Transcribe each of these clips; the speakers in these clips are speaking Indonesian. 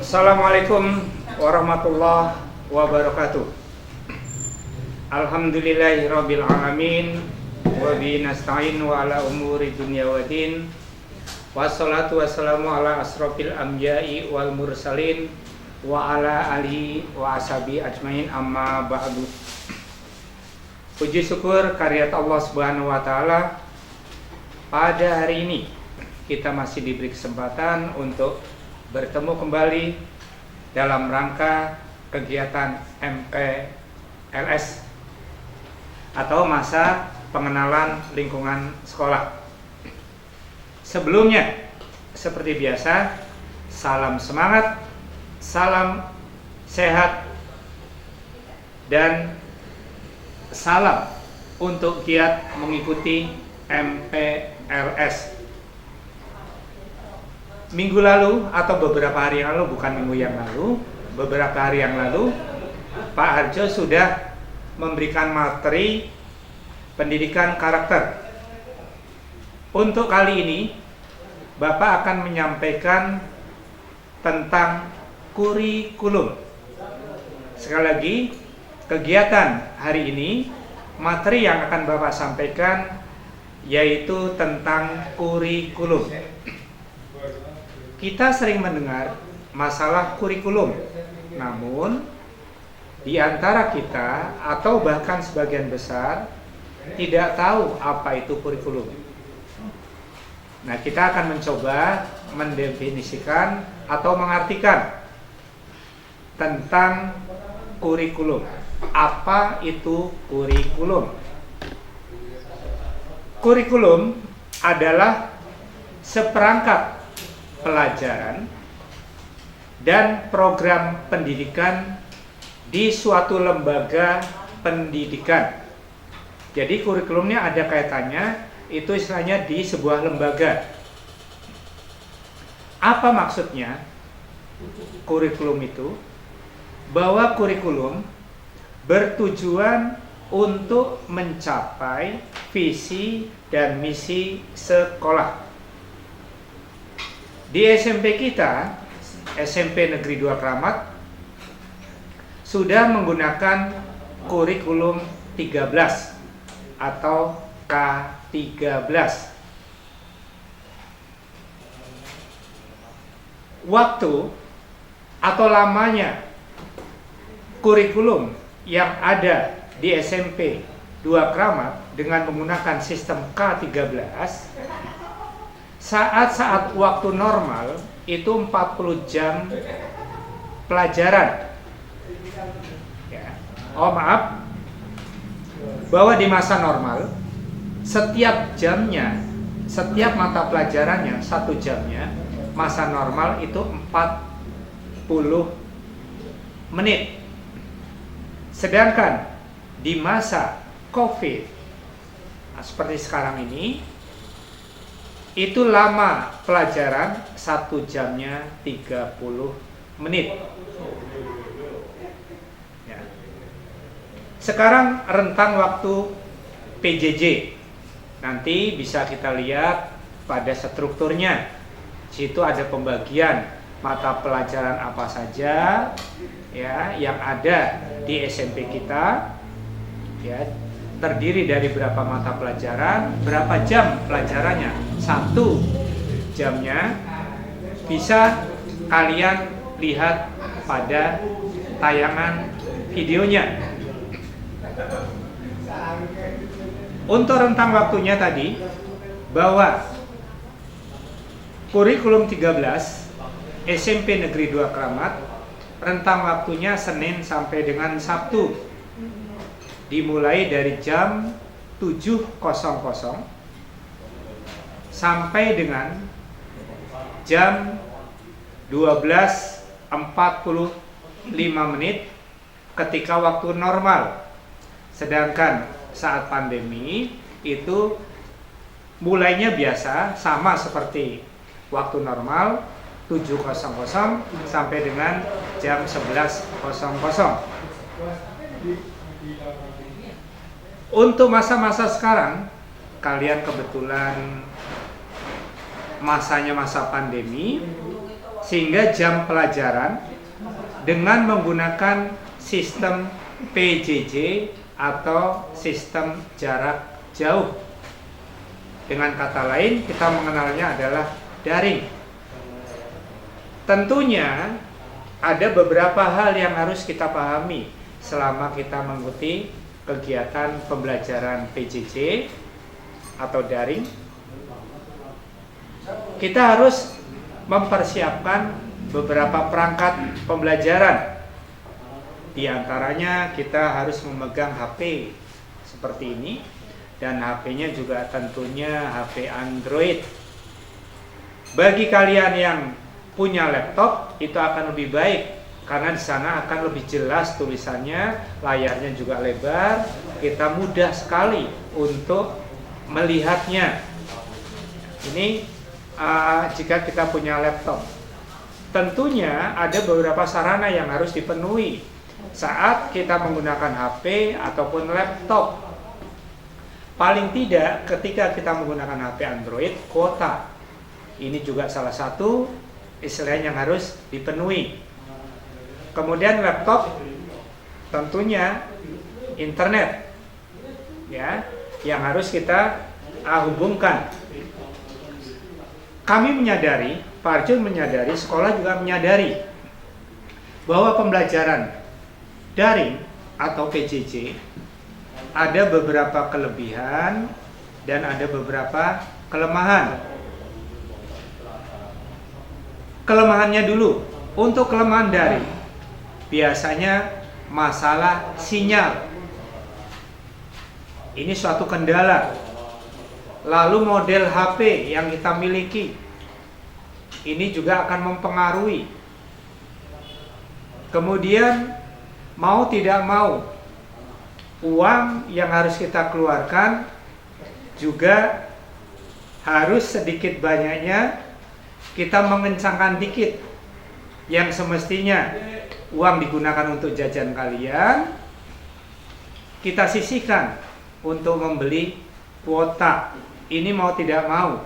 Assalamualaikum warahmatullahi wabarakatuh. Alhamdulillahirabbil alamin wa bihi nasta'in wa ala umuri dunya waddin. Wassalatu wassalamu ala asrofil anbiya'i wal mursalin wa ala alihi wa ashabi ajmain, amma ba'du. Puji syukur karyat Allah Subhanahu wa taala, pada hari ini kita masih diberi kesempatan untuk bertemu kembali dalam rangka kegiatan MPLS atau masa pengenalan lingkungan sekolah. Sebelumnya, seperti biasa, salam semangat, salam sehat, dan salam untuk giat mengikuti MPLS. Minggu lalu atau beberapa hari yang lalu, bukan minggu yang lalu, beberapa hari yang lalu, Pak Harjo sudah memberikan materi pendidikan karakter. Untuk kali ini, Bapak akan menyampaikan tentang kurikulum. Sekali lagi, kegiatan hari ini, materi yang akan Bapak sampaikan yaitu tentang kurikulum. Kita sering mendengar masalah kurikulum, namun di antara kita atau bahkan sebagian besar tidak tahu apa itu kurikulum. Nah, kita akan mencoba mendefinisikan atau mengartikan tentang kurikulum. Apa itu kurikulum? Kurikulum adalah seperangkat pelajaran dan program pendidikan di suatu lembaga pendidikan. Jadi kurikulumnya ada kaitannya, itu istilahnya di sebuah lembaga. Apa maksudnya kurikulum itu? Bahwa kurikulum bertujuan untuk mencapai visi dan misi sekolah. Di SMP kita, SMP Negeri 2 Kramat, sudah menggunakan kurikulum 13 atau K13. Waktu atau lamanya kurikulum yang ada di SMP 2 Kramat dengan menggunakan sistem K13, saat-saat waktu normal itu 40 jam pelajaran. Ya. Oh maaf, bahwa di masa normal setiap jamnya, setiap mata pelajarannya 1 jamnya, masa normal itu 40 menit. Sedangkan di masa COVID, nah, seperti sekarang ini, itu lama pelajaran 1 jamnya 30 menit. Ya. Sekarang rentang waktu PJJ. Nanti bisa kita lihat pada strukturnya. Situ ada pembagian mata pelajaran apa saja ya yang ada di SMP kita. Ya, terdiri dari berapa mata pelajaran, berapa jam pelajarannya. 1 jamnya bisa kalian lihat pada tayangan videonya. Untuk rentang waktunya tadi, bahwa kurikulum 13 SMP Negeri 2 Kramat, rentang waktunya Senin sampai dengan Sabtu, dimulai dari jam 7.00 sampai dengan jam 12.45 menit ketika waktu normal. Sedangkan saat pandemi itu mulainya biasa, sama seperti waktu normal, 7.00 sampai dengan jam 11.00. Untuk masa-masa sekarang, kalian kebetulan masanya masa pandemi, sehingga jam pelajaran dengan menggunakan sistem PJJ atau sistem jarak jauh. Dengan kata lain, kita mengenalnya adalah daring. Tentunya ada beberapa hal yang harus kita pahami selama kita mengikuti kegiatan pembelajaran PJJ atau daring. Kita harus mempersiapkan beberapa perangkat pembelajaran. Di antaranya kita harus memegang HP seperti ini, dan HP-nya juga tentunya HP Android. Bagi kalian yang punya laptop, itu akan lebih baik karena di sana akan lebih jelas tulisannya, layarnya juga lebar, kita mudah sekali untuk melihatnya. Ini jika kita punya laptop. Tentunya ada beberapa sarana yang harus dipenuhi saat kita menggunakan HP ataupun laptop. Paling tidak ketika kita menggunakan HP Android, kuota. Ini juga salah satu istilahnya yang harus dipenuhi. Kemudian laptop tentunya internet, ya, yang harus kita hubungkan. Kami menyadari, Pak Arjun menyadari, sekolah juga menyadari bahwa pembelajaran daring atau PJJ ada beberapa kelebihan dan ada beberapa kelemahan. Kelemahannya dulu, untuk kelemahan daring, biasanya masalah sinyal. Ini suatu kendala. Lalu model HP yang kita miliki, ini juga akan mempengaruhi. Kemudian mau tidak mau, uang yang harus kita keluarkan juga harus sedikit banyaknya kita mengencangkan dikit. Yang semestinya uang digunakan untuk jajan kalian, kita sisihkan untuk membeli kuota. Ini mau tidak mau,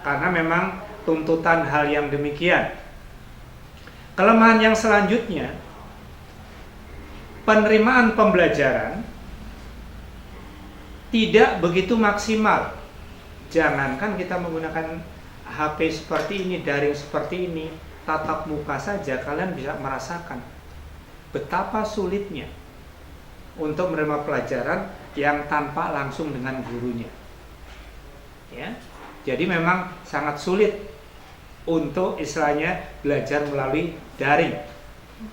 karena memang tuntutan hal yang demikian. Kelemahan yang selanjutnya, penerimaan pembelajaran tidak begitu maksimal. Jangankan kita menggunakan HP seperti ini, daring seperti ini, tatap muka saja kalian bisa merasakan betapa sulitnya untuk menerima pelajaran yang tanpa langsung dengan gurunya. Ya, jadi memang sangat sulit untuk istilahnya belajar melalui daring.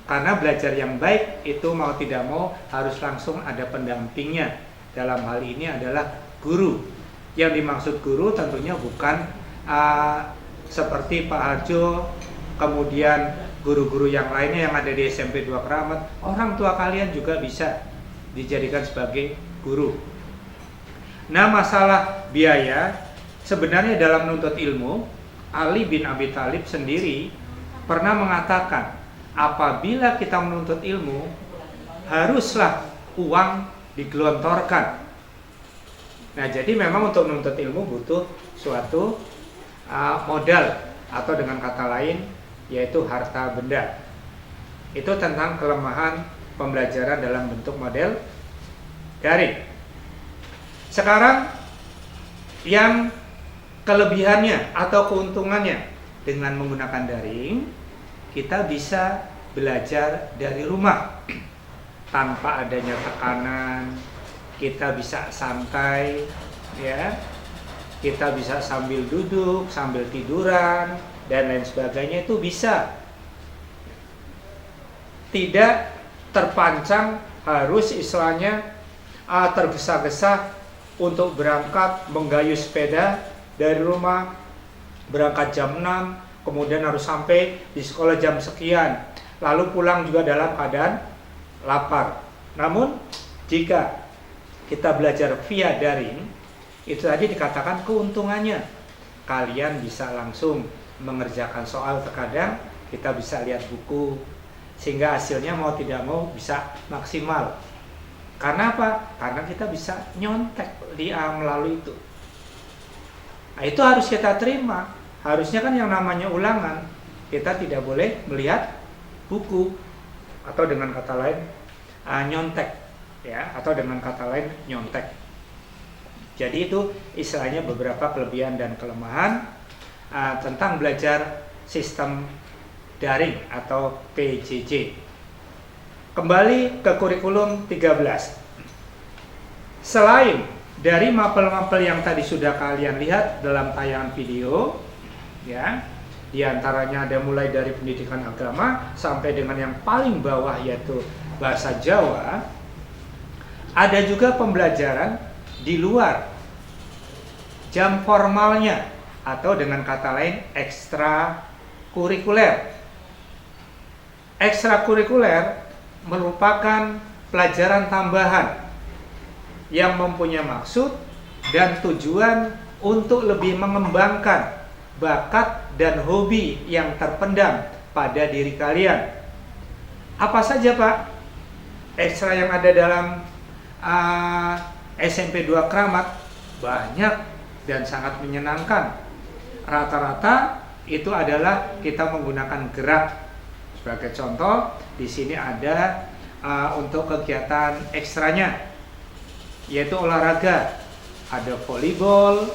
Karena belajar yang baik itu mau tidak mau harus langsung ada pendampingnya. Dalam hal ini adalah guru. Yang dimaksud guru tentunya bukan seperti Pak Harjo, kemudian guru-guru yang lainnya yang ada di SMP 2 Keramat. Orang tua kalian juga bisa dijadikan sebagai guru. Nah, masalah biaya, sebenarnya dalam menuntut ilmu, Ali bin Abi Thalib sendiri pernah mengatakan, apabila kita menuntut ilmu, haruslah uang digelontorkan. Nah, jadi memang untuk menuntut ilmu butuh suatu modal, atau dengan kata lain yaitu harta benda. Itu tentang kelemahan pembelajaran dalam bentuk model daring. Sekarang yang kelebihannya atau keuntungannya dengan menggunakan daring, kita bisa belajar dari rumah tanpa adanya tekanan. Kita bisa santai, ya. Kita bisa sambil duduk, sambil tiduran dan lain sebagainya, itu bisa. Tidak terpancang harus istilahnya tergesa-gesa untuk berangkat menggayuh sepeda dari rumah, berangkat jam 6, kemudian harus sampai di sekolah jam sekian, lalu pulang juga dalam keadaan lapar. Namun jika kita belajar via daring, itu tadi dikatakan keuntungannya, kalian bisa langsung mengerjakan soal. Terkadang kita bisa lihat buku, sehingga hasilnya mau tidak mau bisa maksimal. Karena apa? Karena kita bisa nyontek melalui itu. Nah, itu harus kita terima. Harusnya kan yang namanya ulangan kita tidak boleh melihat buku, atau dengan kata lain nyontek, ya, atau dengan kata lain nyontek. Jadi itu istilahnya beberapa kelebihan dan kelemahan tentang belajar sistem daring atau PJJ. Kembali ke kurikulum 13. Selain dari mapel-mapel yang tadi sudah kalian lihat dalam tayangan video, ya, di antaranya ada mulai dari pendidikan agama sampai dengan yang paling bawah yaitu bahasa Jawa. Ada juga pembelajaran di luar jam formalnya, atau dengan kata lain ekstrakurikuler. Ekstrakurikuler merupakan pelajaran tambahan yang mempunyai maksud dan tujuan untuk lebih mengembangkan bakat dan hobi yang terpendam pada diri kalian. Apa saja, Pak? Ekstra yang ada dalam SMP 2 Kramat banyak dan sangat menyenangkan. Rata-rata itu adalah kita menggunakan gerak. Sebagai contoh, di sini ada untuk kegiatan ekstranya, yaitu olahraga. Ada volleyball,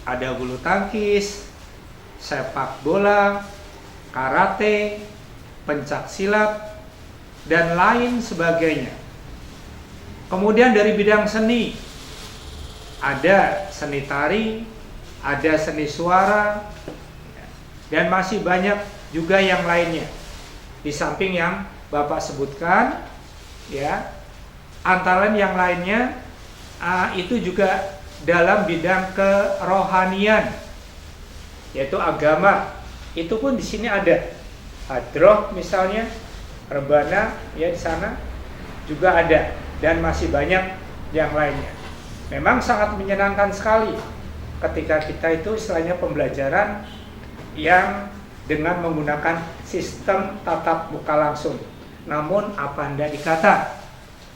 ada bulu tangkis, sepak bola, karate, pencak silat, dan lain sebagainya. Kemudian dari bidang seni, ada seni tari, ada seni suara, dan masih banyak juga yang lainnya. Di samping yang Bapak sebutkan, ya, antara yang lainnya itu juga dalam bidang kerohanian, yaitu agama. Itu pun di sini ada hadroh misalnya, rebana, ya, di sana juga ada, dan masih banyak yang lainnya. Memang sangat menyenangkan sekali ketika kita itu istilahnya pembelajaran yang dengan menggunakan sistem tatap muka langsung. Namun apa hendak dikata,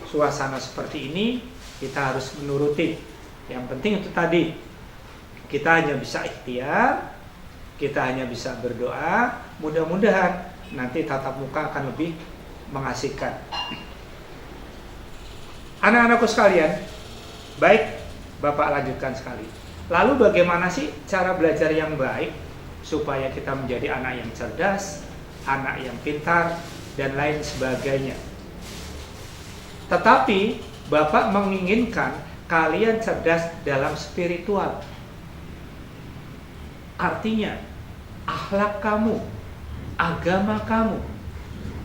suasana seperti ini kita harus menuruti. Yang penting itu tadi, kita hanya bisa ikhtiar, kita hanya bisa berdoa. Mudah-mudahan nanti tatap muka akan lebih mengasihkan. Anak-anakku sekalian, baik, Bapak lanjutkan sekali. Lalu bagaimana sih cara belajar yang baik supaya kita menjadi anak yang cerdas, anak yang pintar, dan lain sebagainya. Tetapi Bapak menginginkan kalian cerdas dalam spiritual. Artinya, akhlak kamu, agama kamu.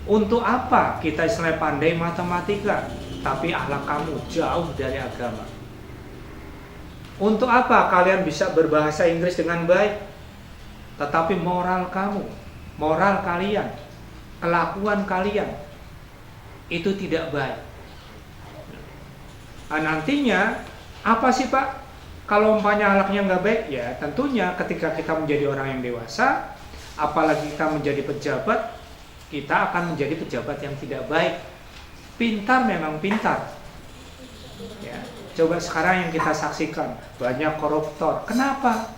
Untuk apa kita istilahnya pandai matematika, tapi akhlak kamu jauh dari agama? Untuk apa kalian bisa berbahasa Inggris dengan baik, tetapi moral kamu, moral kalian, kelakuan kalian itu tidak baik? Nah, nantinya apa sih, Pak? Kalau umpamanya akhlaknya nggak baik, ya tentunya ketika kita menjadi orang yang dewasa, apalagi kita menjadi pejabat, kita akan menjadi pejabat yang tidak baik. Pintar memang pintar, ya. Coba sekarang yang kita saksikan, banyak koruptor. Kenapa?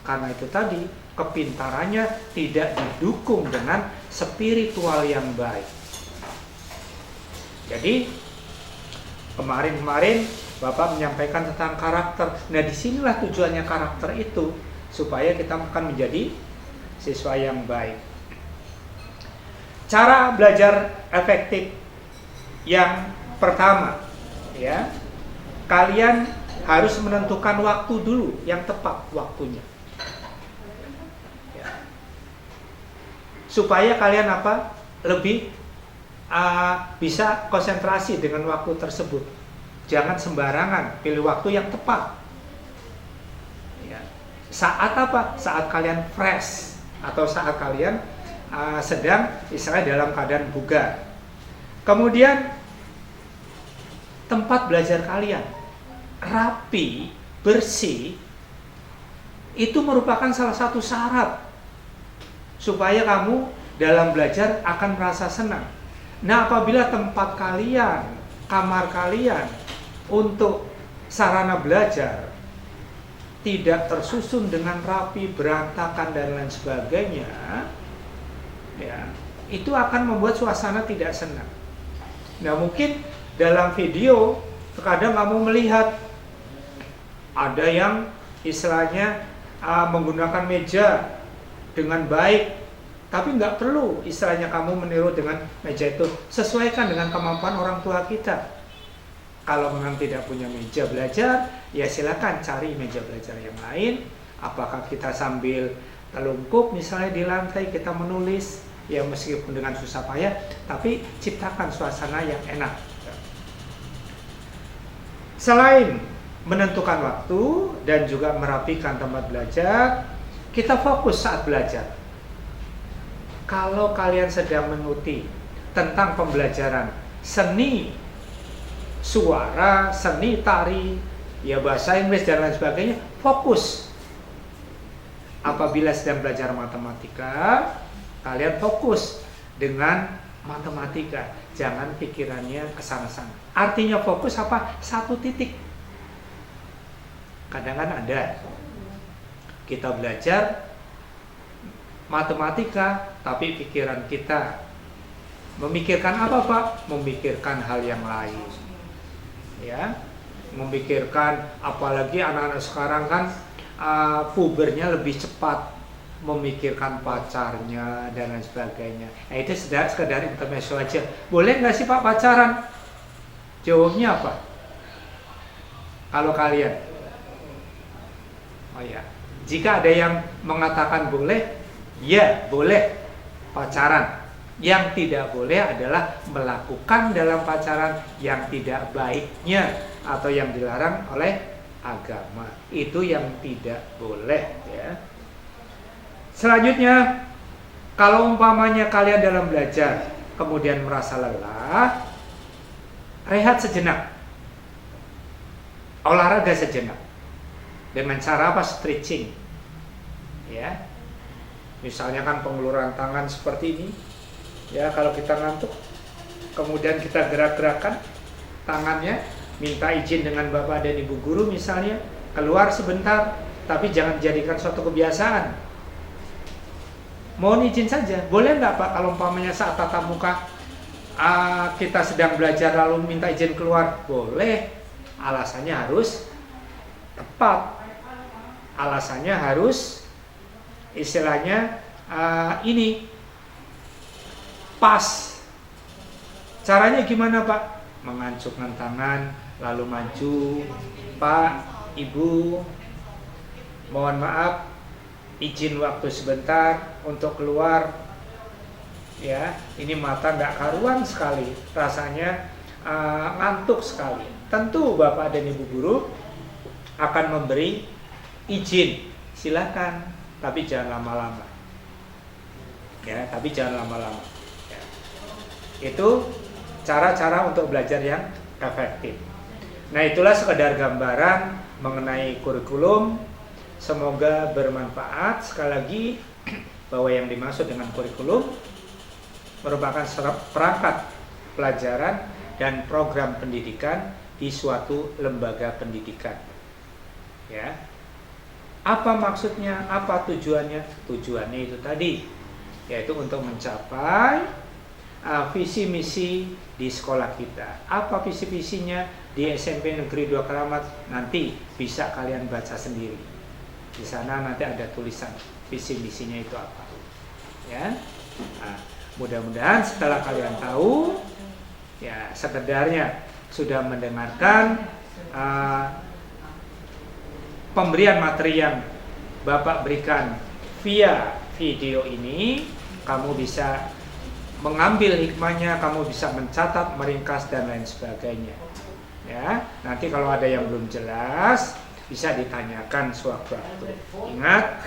Karena itu tadi, kepintarannya tidak didukung dengan spiritual yang baik. Jadi kemarin Bapak menyampaikan tentang karakter. Nah, disinilah tujuannya karakter itu, supaya kita akan menjadi siswa yang baik. Cara belajar efektif yang pertama, ya, kalian harus menentukan waktu dulu yang tepat waktunya, ya. Supaya kalian apa? Lebih bisa konsentrasi dengan waktu tersebut. Jangan sembarangan, pilih waktu yang tepat, ya. Saat apa? Saat kalian fresh, atau saat kalian sedang istilahnya dalam keadaan bugar. Kemudian tempat belajar kalian rapi, bersih, itu merupakan salah satu syarat supaya kamu dalam belajar akan merasa senang. Nah, apabila tempat kalian, kamar kalian untuk sarana belajar tidak tersusun dengan rapi, berantakan, dan lain sebagainya, ya, itu akan membuat suasana tidak senang. Nah, mungkin dalam video terkadang kamu melihat ada yang istilahnya menggunakan meja dengan baik, tapi nggak perlu istilahnya kamu meniru dengan meja itu. Sesuaikan dengan kemampuan orang tua kita. Kalau memang tidak punya meja belajar, ya silakan cari meja belajar yang lain. Apakah kita sambil telungkup misalnya di lantai kita menulis, ya meskipun dengan susah payah, tapi ciptakan suasana yang enak. Selain menentukan waktu dan juga merapikan tempat belajar, kita fokus saat belajar. Kalau kalian sedang mengikuti tentang pembelajaran seni suara, seni tari, ya bahasa Inggris dan lain sebagainya, fokus. Apabila sedang belajar matematika, kalian fokus dengan matematika, jangan pikirannya kesana-sana. Artinya fokus apa? Satu titik. Kadang-kadang ada kita belajar matematika, tapi pikiran kita memikirkan apa, Pak? Memikirkan hal yang lain, ya, memikirkan, apalagi anak-anak sekarang kan pubernya lebih cepat, memikirkan pacarnya dan lain sebagainya. Nah, itu sekedar intermezzo aja. Boleh nggak sih Pak pacaran? Jawabnya apa? Kalau kalian? Oh ya, jika ada yang mengatakan boleh, ya boleh pacaran. Yang tidak boleh adalah melakukan dalam pacaran yang tidak baiknya atau yang dilarang oleh agama. Itu yang tidak boleh, ya. Selanjutnya, kalau umpamanya kalian dalam belajar kemudian merasa lelah, rehat sejenak, olahraga sejenak dengan cara apa? Stretching, ya. Misalnya kan penguluran tangan seperti ini, ya, kalau kita ngantuk kemudian kita gerak-gerakan tangannya, minta izin dengan Bapak dan Ibu guru misalnya, keluar sebentar, tapi jangan jadikan suatu kebiasaan. Mohon izin saja, boleh nggak Pak kalau umpamanya saat tatap muka kita sedang belajar lalu minta izin keluar? Boleh, alasannya harus tepat, alasannya harus istilahnya ini pas. Caranya gimana Pak? Mengancungkan tangan lalu maju. Pak, Ibu, mohon maaf, izin waktu sebentar untuk keluar, ya. Ini mata nggak karuan sekali, rasanya ngantuk sekali. Tentu Bapak dan Ibu guru akan memberi izin, silakan, tapi jangan lama-lama, ya. Tapi jangan lama-lama, ya. Itu cara-cara untuk belajar yang efektif. Nah, itulah sekedar gambaran mengenai kurikulum. Semoga bermanfaat. Sekali lagi, bahwa yang dimaksud dengan kurikulum merupakan perangkat pelajaran dan program pendidikan di suatu lembaga pendidikan, ya. Apa maksudnya? Apa tujuannya? Tujuannya itu tadi, yaitu untuk mencapai visi misi di sekolah kita. Apa visi visinya di SMP Negeri 2 Keramat? Nanti bisa kalian baca sendiri. Di sana nanti ada tulisan visi misinya itu apa, ya. Nah, mudah-mudahan setelah kalian tahu, ya, sekedarnya sudah mendengarkan pemberian materi yang Bapak berikan via video ini, kamu bisa mengambil hikmahnya, kamu bisa mencatat, meringkas dan lain sebagainya, ya. Nanti kalau ada yang belum jelas bisa ditanyakan sewaktu-waktu. Ingat,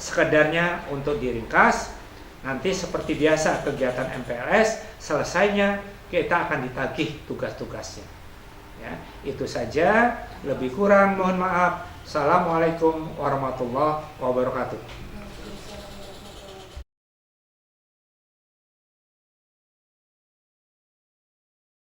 sekedarnya untuk diringkas. Nanti seperti biasa kegiatan MPLS, selesainya kita akan ditagih tugas-tugasnya, ya. Itu saja, lebih kurang mohon maaf. Assalamualaikum warahmatullahi wabarakatuh.